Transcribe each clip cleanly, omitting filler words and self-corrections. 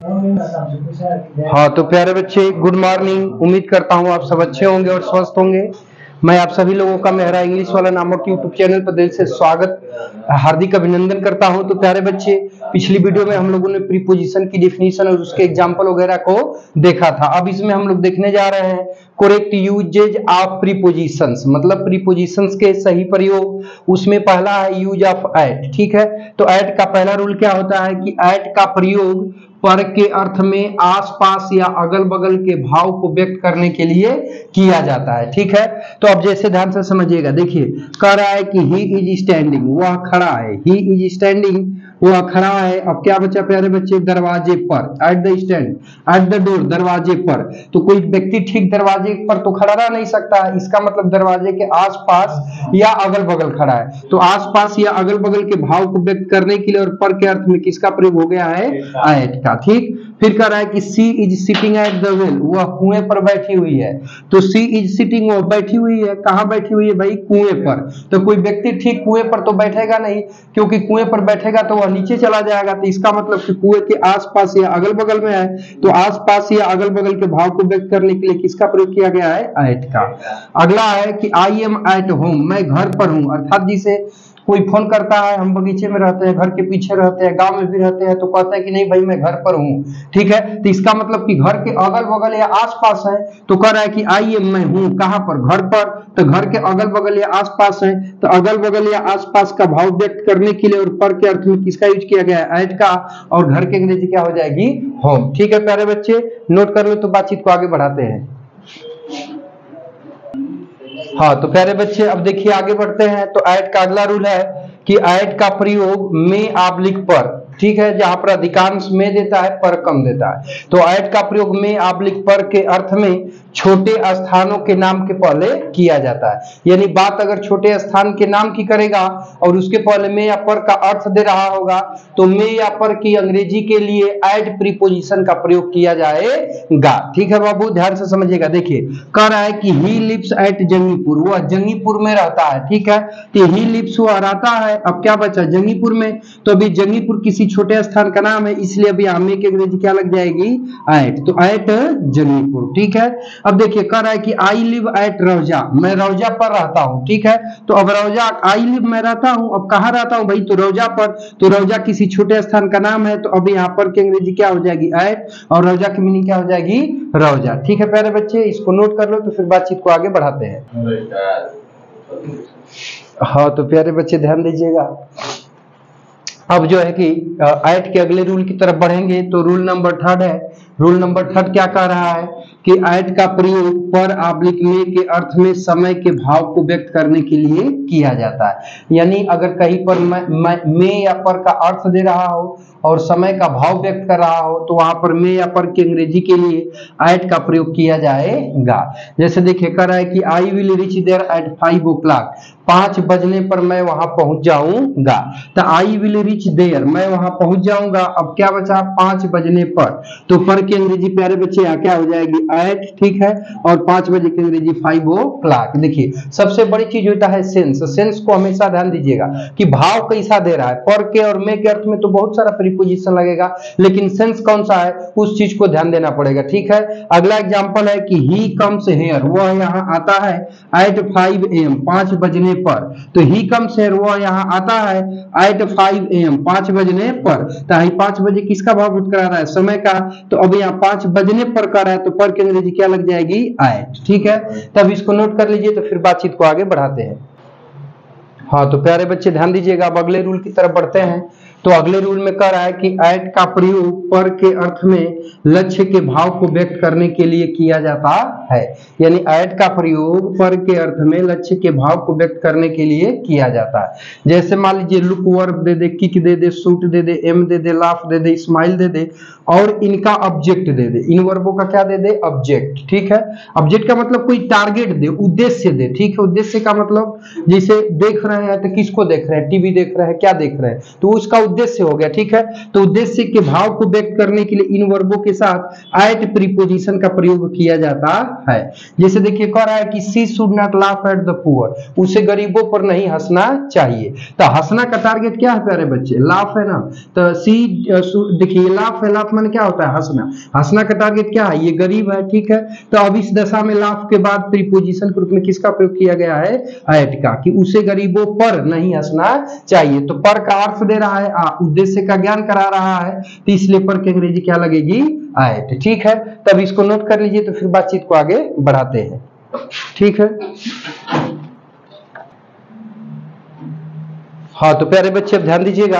हाँ तो प्यारे बच्चे, गुड मॉर्निंग। उम्मीद करता हूँ आप सब अच्छे होंगे और स्वस्थ होंगे। मैं आप सभी लोगों का मेहरा इंग्लिश वाला नामक यूट्यूब चैनल पर दिल से स्वागत, हार्दिक अभिनंदन करता हूं। तो प्यारे बच्चे, पिछली वीडियो में हम लोगों ने प्रीपोजिशन की डिफिनीशन और उसके एग्जाम्पल वगैरह को देखा था। अब इसमें हम लोग देखने जा रहे हैं करेक्ट यूजेज ऑफ प्रीपोजिशंस, मतलब प्रीपोजिशंस के सही प्रयोग। उसमें पहला है यूज ऑफ एट। ठीक है, तो एट का पहला रूल क्या होता है कि एट का प्रयोग पर के अर्थ में आसपास या अगल बगल के भाव को व्यक्त करने के लिए किया जाता है। ठीक है, तो अब जैसे ध्यान से समझिएगा, देखिए कह रहा है कि ही इज स्टैंडिंग, वह खड़ा है। ही इज स्टैंडिंग, वह खड़ा है। अब क्या बचा प्यारे बच्चे, दरवाजे पर, at the stand, at the door, दरवाजे पर। तो कोई व्यक्ति ठीक दरवाजे पर तो खड़ा रह नहीं सकता है, इसका मतलब दरवाजे के आसपास या अगल बगल खड़ा है। तो आसपास या अगल बगल के भाव को व्यक्त करने के लिए और पर के अर्थ में किसका प्रयोग हो गया है, एट का। ठीक, फिर कह रहा है कि she is sitting at the well, वह कुएं पर बैठी हुई है। तो सी इज सिटिंग, वह बैठी हुई है। कहां बैठी हुई है भाई, कुएं पर। तो कोई व्यक्ति ठीक कुएं पर तो बैठेगा नहीं, क्योंकि कुएं पर बैठेगा तो वह नीचे चला जाएगा। तो इसका मतलब कि कुएं के आसपास या अगल बगल में है, तो आसपास या अगल बगल के भाव को व्यक्त करने के लिए किसका प्रयोग किया गया है, एट का। अगला है कि आई एम एट होम, मैं घर पर हूं। अर्थात जिसे कोई फोन करता है, हम बगीचे में रहते हैं, घर के पीछे रहते हैं, गांव में भी रहते हैं, तो कहता है कि नहीं भाई मैं घर पर हूं। ठीक है, तो इसका मतलब कि घर के अगल बगल या आसपास है। तो कह रहा है कि आई एम, मैं हूं कहां पर, घर पर। तो घर के अगल बगल या आसपास है, तो अगल बगल या आसपास का भाव व्यक्त करने के लिए और पर के अर्थ में किसका यूज किया गया है, एट का। और घर के अंग्रेजी क्या हो जाएगी, होम। ठीक है प्यारे बच्चे, नोट कर लो तो बातचीत को आगे बढ़ाते हैं। हाँ तो प्यारे बच्चे, अब देखिए आगे बढ़ते हैं। तो ऐट का अगला रूल है कि ऐट का प्रयोग में आब्लिक पर, ठीक है, जहां पर अधिकांश में देता है, पर कम देता है। तो ऐट का प्रयोग में आब्लिक पर के अर्थ में छोटे स्थानों के नाम के पहले किया जाता है। यानी बात अगर छोटे स्थान के नाम की करेगा और उसके पहले में या पर का अर्थ दे रहा होगा, तो में या पर की अंग्रेजी के लिए ऐट प्रीपोजिशन का प्रयोग किया जाएगा। ठीक है बाबू, ध्यान से समझिएगा। देखिए कह रहा है कि ही लिव्स एट जंगीपुर, वह जंगीपुर में रहता है। ठीक है, तो ही लिव्स वह रहता है। अब क्या बचा, जंगीपुर में। तो अभी जंगीपुर किसी छोटे स्थान का नाम है, इसलिए अभी हमें की अंग्रेजी क्या लग जाएगी, एट। तो एट जंगीपुर। ठीक है, अब देखिए कह रहा है कि आई लिव एट रौजा, मैं रौजा पर रहता हूं। ठीक है, तो अब रौजा, आई लिव मैं रहता हूं, अब कहां रहता हूं भाई, तो रौजा पर। तो रौजा किसी छोटे स्थान का नाम है, तो अभी यहाँ पर की अंग्रेजी क्या हो जाएगी, एट, और रौजा की मीनिंग क्या हो जाएगी, रौजा। ठीक है प्यारे बच्चे, इसको नोट कर लो तो फिर बातचीत को आगे बढ़ाते हैं। हाँ तो प्यारे बच्चे ध्यान दीजिएगा। अब जो है कि ऐट के अगले रूल की तरफ बढ़ेंगे। तो रूल नंबर थर्ड है। रूल नंबर थर्ड क्या कह रहा है कि ऐट का प्रयोग पर आब्लिक में के अर्थ में समय के भाव को व्यक्त करने के लिए किया जाता है। यानी अगर कहीं पर में या पर का अर्थ दे रहा हो और समय का भाव व्यक्त कर रहा हो, तो वहां पर में या पर की अंग्रेजी के लिए ऐट का प्रयोग किया जाएगा। जैसे देखिए कह रहा है कि I will reach there at 5 o'clock, 5 बजने पर मैं वहां पहुंच जाऊंगा। तो आई विल रीच देयर, मैं वहां पहुंच जाऊंगा। अब क्या बचा, 5 बजने पर। तो पर की अंग्रेजी प्यारे बच्चे यहाँ क्या हो जाएगी, एट। ठीक है, और 5 बजे की अंग्रेजी 5 o'clock। देखिए सबसे बड़ी चीज होता है सेंस। सेंस को हमेशा ध्यान दीजिएगा कि भाव कैसा दे रहा है। पर के और में के अर्थ में तो बहुत सारा प्रीपोजिशन लगेगा, लेकिन सेंस कौन सा है उस चीज को ध्यान देना पड़ेगा। ठीक है, अगला एग्जांपल है कि ही कम्स हियर, वह यहाँ आता है एट 5 AM, 5 बजने पर। तो ही कम्स हियर, वह यहाँ आता है एट 5 AM, 5 बजने पर। तो 5 बजे किसका भाव व्यक्त करा रहा है, समय का। तो अब यहाँ 5 बजने पर कर रहा है, तो पर की अंग्रेजी क्या लग जाएगी, एट। ठीक है, तब इसको नोट कर लीजिए तो फिर बातचीत को आगे बढ़ाते हैं। हाँ तो प्यारे बच्चे ध्यान दीजिएगा, अब अगले रूल की तरफ बढ़ते हैं। तो अगले रूल में कह रहा है कि ऐट का प्रयोग पर के अर्थ में लक्ष्य के भाव को व्यक्त करने के लिए किया जाता है। यानी ऐट का प्रयोग पर के अर्थ में लक्ष्य के भाव को व्यक्त करने के लिए किया जाता है। जैसे मान लीजिए लुक वर्ब दे दे, किक दे दे, शूट दे दे, एम दे दे, लाफ दे दे, स्माइल दे दे, और इनका ऑब्जेक्ट दे दे। इन वर्बों का क्या दे दे, ऑब्जेक्ट। ठीक है, ऑब्जेक्ट का मतलब कोई टारगेट दे, उद्देश्य दे। ठीक है, उद्देश्य का मतलब जैसे देख रहे हैं तो किसको देख रहे हैं, टीवी देख रहे हैं, क्या देख रहे हैं, तो उसका उद्देश्य हो गया, ठीक है। तो उद्देश्य के भाव को व्यक्त करने के लिए इन वर्बों के साथ एट प्रीपोजिशन का प्रयोग किया जाता है। जैसे देखिए कह रहा है कि she should not laugh at the poor, उसे गरीबों पर नहीं हंसना चाहिए। तो हंसना का टारगेट क्या है प्यारे बच्चे, लाफ है ना। तो सी देखिए लाफ है, लाफ माने क्या होता है, हंसना। हंसना का टारगेट क्या है, ये गरीब है, ठीक है। तो अब इस दशा में लाफ के बाद प्रीपोजिशन के रूप में किसका प्रयोग किया गया है, एट का, कि उसे गरीबों पर नहीं हंसना चाहिए। तो पर का अर्थ दे रहा है, उद्देश्य का ज्ञान करा रहा है, तो इसलिए पर की अंग्रेजी क्या लगेगी, एट, ठीक है। तब इसको नोट कर लीजिए, तो फिर बातचीत को आगे बढ़ाते हैं, ठीक है। हाँ तो प्यारे बच्चे अब ध्यान दीजिएगा,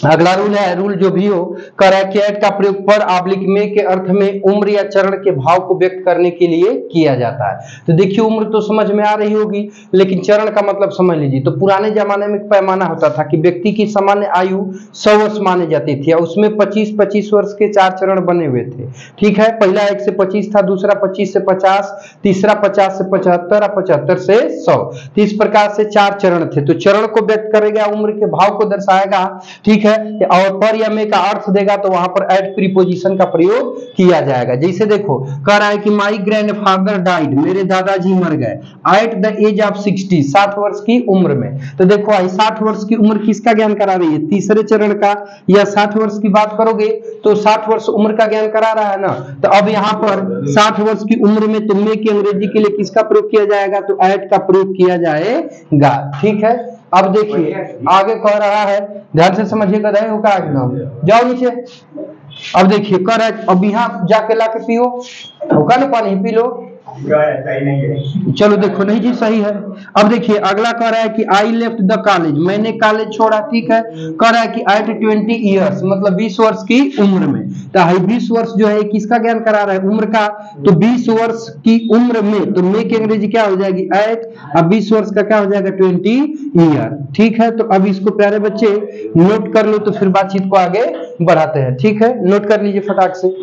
अगला रूल है, रूल जो भी हो, कर एट का प्रयोग पर आब्लिक में के अर्थ में उम्र या चरण के भाव को व्यक्त करने के लिए किया जाता है। तो देखिए उम्र तो समझ में आ रही होगी, लेकिन चरण का मतलब समझ लीजिए। तो पुराने जमाने में एक पैमाना होता था कि व्यक्ति की सामान्य आयु 100 वर्ष मानी जाती थी, और उसमें 25-25 वर्ष के 4 चरण बने हुए थे, ठीक है। पहला 1 से 25 था, दूसरा 25 से 50, तीसरा 50 से 75 और 75 से 100। तो इस प्रकार से 4 चरण थे। तो चरण को व्यक्त करेगा, उम्र के भाव को दर्शाएगा, ठीक है। और पर या में का अर्थ देगा, तो वहां पर एट प्रीपोजिशन का प्रयोग किया जाएगा। जैसे देखो कह रहा है कि माई ग्रैंडफादर डाइड, मेरे दादाजी मर गए, एट द एज ऑफ 60, 60 वर्ष की उम्र में। तो देखो आई 60 वर्ष की उम्र किसका ज्ञान करा रही है, तीसरे चरण का। या 60 वर्ष की बात करोगे तो 60 वर्ष उम्र का ज्ञान करा रहा है ना। तो अब यहाँ पर 60 वर्ष की उम्र में तुम की अंग्रेजी के लिए किसका प्रयोग किया जाएगा, तो एट का प्रयोग किया जाएगा, ठीक है। अब देखिए आगे कह रहा है, ध्यान से समझिएगा, होगा आगे ना, जाओ नीचे। अब देखिए कह रहा है, अब यहाँ जाके ला के पियो, होगा ना पानी, पी लो। चलो देखो, नहीं जी सही है। अब देखिए अगला कह रहा है कि आई लेफ्ट द कॉलेज, मैंने कॉलेज छोड़ा, ठीक है। कह रहा है कि एट 20 ईयर्स, मतलब 20 वर्ष की उम्र में। तो 20 वर्ष जो है किसका ज्ञान करा रहा है, उम्र का। तो 20 वर्ष की उम्र में, तो में की अंग्रेजी क्या हो जाएगी, एट। अब 20 वर्ष का क्या हो जाएगा, 20 ईयर, ठीक है। तो अब इसको प्यारे बच्चे नोट कर लो, तो फिर बातचीत को आगे बढ़ाते हैं, ठीक है। नोट कर लीजिए फटाक से।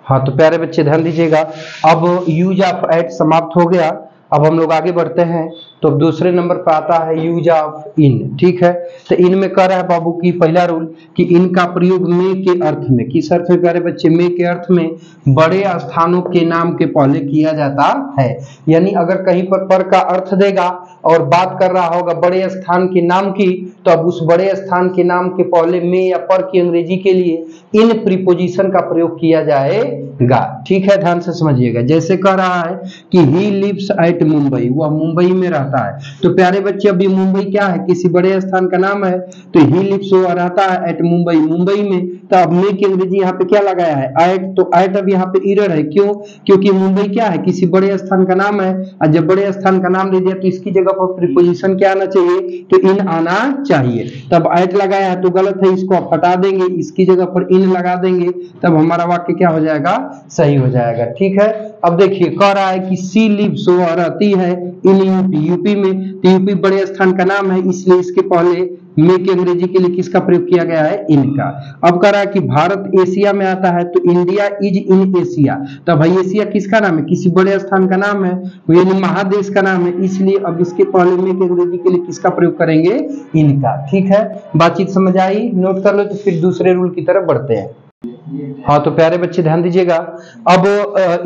हाँ तो प्यारे बच्चे ध्यान दीजिएगा, अब यूज ऑफ एट समाप्त हो गया। अब हम लोग आगे बढ़ते हैं, तो दूसरे नंबर पर आता है यूज ऑफ इन, ठीक है। तो इन में कह रहा है बाबू की पहला रूल कि इनका प्रयोग में के अर्थ में, किस अर्थ में प्यारे बच्चे, में के अर्थ में बड़े स्थानों के नाम के पहले किया जाता है। यानी अगर कहीं पर का अर्थ देगा और बात कर रहा होगा बड़े स्थान के नाम की, तो अब उस बड़े स्थान के नाम के पहले में या पर की अंग्रेजी के लिए इन प्रीपोजिशन का प्रयोग किया जाएगा, ठीक है। ध्यान से समझिएगा, जैसे कह रहा है कि ही लिव्स एट मुंबई, वह मुंबई में रहता है। तो प्यारे बच्चे अभी मुंबई क्या है, किसी बड़े स्थान का नाम है। तो ही लिव्स, वो रहता है एट मुंबई, मुंबई में। तो अब में की अंग्रेजी यहाँ पे क्या लगाया है, एट। तो एट अब यहाँ पे इरर है, क्यों, क्योंकि मुंबई क्या है, किसी बड़े स्थान का नाम है। और जब बड़े स्थान का नाम दे दिया तो इसकी जगह पर प्रीपोजिशन क्या आना चाहिए, तो इन आना चाहिए। तब एट लगाया है तो गलत है, इसको आप हटा देंगे, इसकी जगह पर इन लगा देंगे, तब हमारा वाक्य क्या हो जाएगा, सही हो जाएगा, ठीक है। अब देखिए कह रहा है कि सी लिव्स, वो रहती है इन यूपी, यूपी में। तो यूपी बड़े स्थान का नाम है, इसलिए इसके पहले में की अंग्रेजी के लिए किसका प्रयोग किया गया है, इनका। अब कह रहा है कि भारत एशिया में आता है, तो इंडिया इज इन एशिया। तो भाई एशिया किसका नाम है, किसी बड़े स्थान का नाम है, यानी महादेश का नाम है, इसलिए अब इसके पहले में की अंग्रेजी के लिए किसका प्रयोग करेंगे, इनका, ठीक है। बातचीत समझ आई, नोट कर लो, तो फिर दूसरे रूल की तरफ बढ़ते हैं। हाँ तो प्यारे बच्चे ध्यान दीजिएगा, अब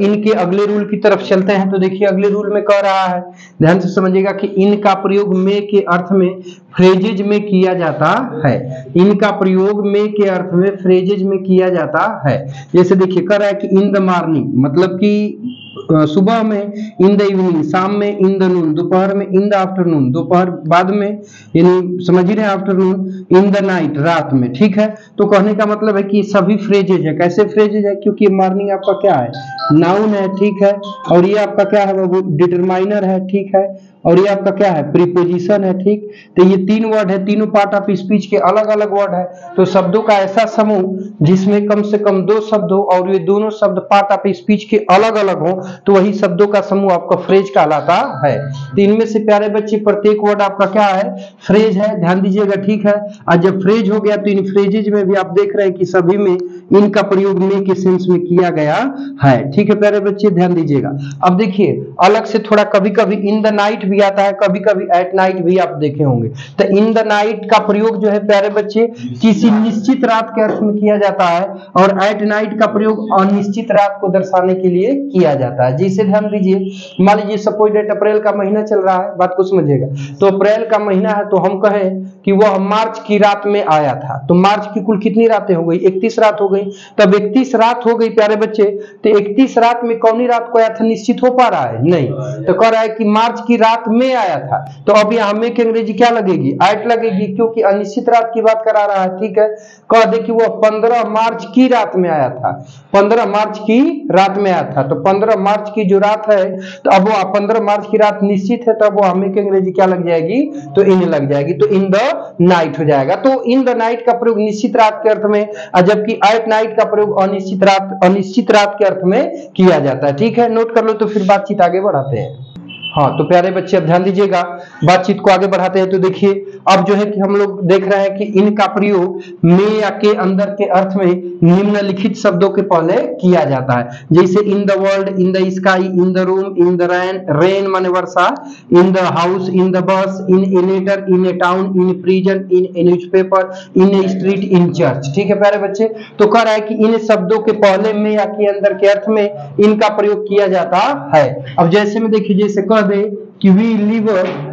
इनके अगले रूल की तरफ चलते हैं। तो देखिए अगले रूल में कह रहा है, ध्यान से समझिएगा कि इनका प्रयोग में के अर्थ में फ्रेजेज में किया जाता है। इनका प्रयोग में के अर्थ में फ्रेजेज में किया जाता है। जैसे देखिए कह रहा है कि इन द मॉर्निंग, मतलब कि सुबह में, इन द इवनिंग शाम में, इन द नून दोपहर में, इन द आफ्टरनून दोपहर बाद में, यानी समझ ही रहे आफ्टरनून, इन द नाइट रात में, ठीक है। तो कहने का मतलब है कि सभी फ्रेजेज है। कैसे फ्रेजेज है, क्योंकि मॉर्निंग आपका क्या है, नाउन है, ठीक है। और ये आपका क्या है बाबू, डिटरमाइनर है, ठीक है। और ये आपका क्या है, प्रीपोजिशन है, ठीक। तो ये 3 वर्ड है, तीनों पार्ट ऑफ स्पीच के अलग अलग वर्ड है। तो शब्दों का ऐसा समूह जिसमें कम से कम 2 शब्द हो और ये दोनों शब्द पार्ट ऑफ स्पीच के अलग अलग हो, तो वही शब्दों का समूह आपका फ्रेज कहलाता है। तो इनमें से प्यारे बच्चे प्रत्येक वर्ड आपका क्या है, फ्रेज है, ध्यान दीजिएगा, ठीक है। और जब फ्रेज हो गया तो इन फ्रेजेज में भी आप देख रहे हैं कि सभी में इनका प्रयोग में के सेंस में किया गया है, ठीक है प्यारे बच्चे ध्यान दीजिएगा। अब देखिए अलग से थोड़ा कभी कभी इन द नाइट भी भी आता है, कभी कभी एट नाइट भी आप देखे होंगे। तो इन द नाइट का प्रयोग जो है प्यारे बच्चे किसी निश्चित रात के अर्थ में किया जाता है, और एट नाइट का प्रयोग अनिश्चित रात को दर्शाने के लिए किया जाता है। जैसे ध्यान दीजिए, मान लीजिए सपोज डेट अप्रैल का महीना चल रहा है, बात को समझिएगा। तो अप्रैल का महीना है, तो हम कहें कि वह मार्च की रात में आया था, तो मार्च की कुल कितनी रातें हो गई? 31 रात हो गई। तब 31 रात हो गई प्यारे बच्चे, तो 31 रात में कौनी रात को आया था निश्चित हो पा रहा है? नहीं। तो कह रहा है कि मार्च की रात में आया था, तो अब यहाँ में की अंग्रेजी क्या लगेगी? एट लगेगी, क्योंकि अनिश्चित रात की बात करा रहा है। ठीक है, कह दे कि वह 15 मार्च की रात में आया था, 15 मार्च की रात में आया था। तो 15 मार्च की जो रात है, तो अब वो 15 मार्च की रात निश्चित है, तब वो हमें की अंग्रेजी क्या लग जाएगी? तो इन लग जाएगी, तो इन द नाइट हो जाएगा। तो इन द नाइट का प्रयोग निश्चित रात के अर्थ में, जबकि एट नाइट का प्रयोग अनिश्चित रात के अर्थ में किया जाता है। ठीक है, नोट कर लो, तो फिर बातचीत आगे बढ़ाते हैं। हाँ, तो प्यारे बच्चे अब ध्यान दीजिएगा, बातचीत को आगे बढ़ाते हैं। तो देखिए, अब जो है कि हम लोग देख रहे हैं कि इनका प्रयोग में या के अंदर के अर्थ में निम्नलिखित शब्दों के पहले किया जाता है। जैसे in the world, in the sky, in the room, in the rain माने वर्षा, in the house, in the bus, in a letter, in a town, in prison, in a newspaper, in a street, in church. ठीक है प्यारे बच्चे, तो कह रहा है कि इन शब्दों के पहले में या के अंदर के अर्थ में इनका प्रयोग किया जाता है। अब जैसे में देखिए, जैसे कह दे कि वी लिव,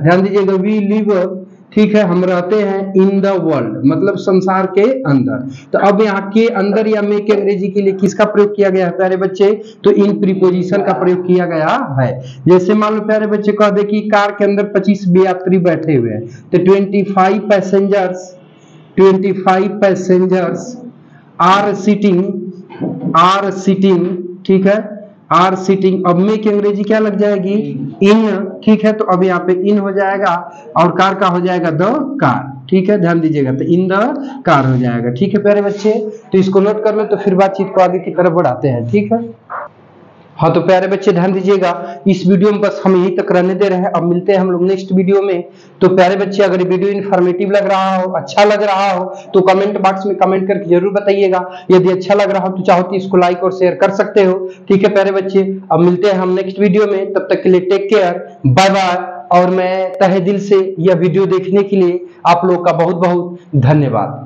ध्यान दीजिएगा, वी लिव, ठीक है, हम रहते हैं इन द वर्ल्ड, मतलब संसार के अंदर। तो अब यहाँ के अंदर या में के अंग्रेजी के लिए किसका प्रयोग किया गया है प्यारे बच्चे? तो इन प्रीपोजिशन का प्रयोग किया गया है। जैसे मान लो प्यारे बच्चे कह दे कि कार के अंदर 25 यात्री बैठे हुए हैं, तो 25 पैसेंजर्स आर सिटिंग, ठीक है, आर सिटिंग। अब में की अंग्रेजी क्या लग जाएगी? इन। ठीक है, तो अब यहाँ पे इन हो जाएगा, और कार का हो जाएगा द कार। ठीक है, ध्यान दीजिएगा, तो इन द कार हो जाएगा। ठीक है प्यारे बच्चे, तो इसको नोट कर लो, तो फिर बातचीत को आगे की तरफ बढ़ाते हैं। ठीक है, हाँ, तो प्यारे बच्चे ध्यान दीजिएगा, इस वीडियो में बस हम यहीं तक रहने दे रहे हैं। अब मिलते हैं हम लोग नेक्स्ट वीडियो में। तो प्यारे बच्चे, अगर वीडियो इन्फॉर्मेटिव लग रहा हो, अच्छा लग रहा हो, तो कमेंट बॉक्स में कमेंट करके जरूर बताइएगा। यदि अच्छा लग रहा हो तो चाहो तो इसको लाइक और शेयर कर सकते हो। ठीक है प्यारे बच्चे, अब मिलते हैं हम नेक्स्ट वीडियो में, तब तक के लिए टेक केयर, बाय बाय। और मैं तहे दिल से यह वीडियो देखने के लिए आप लोग का बहुत बहुत धन्यवाद।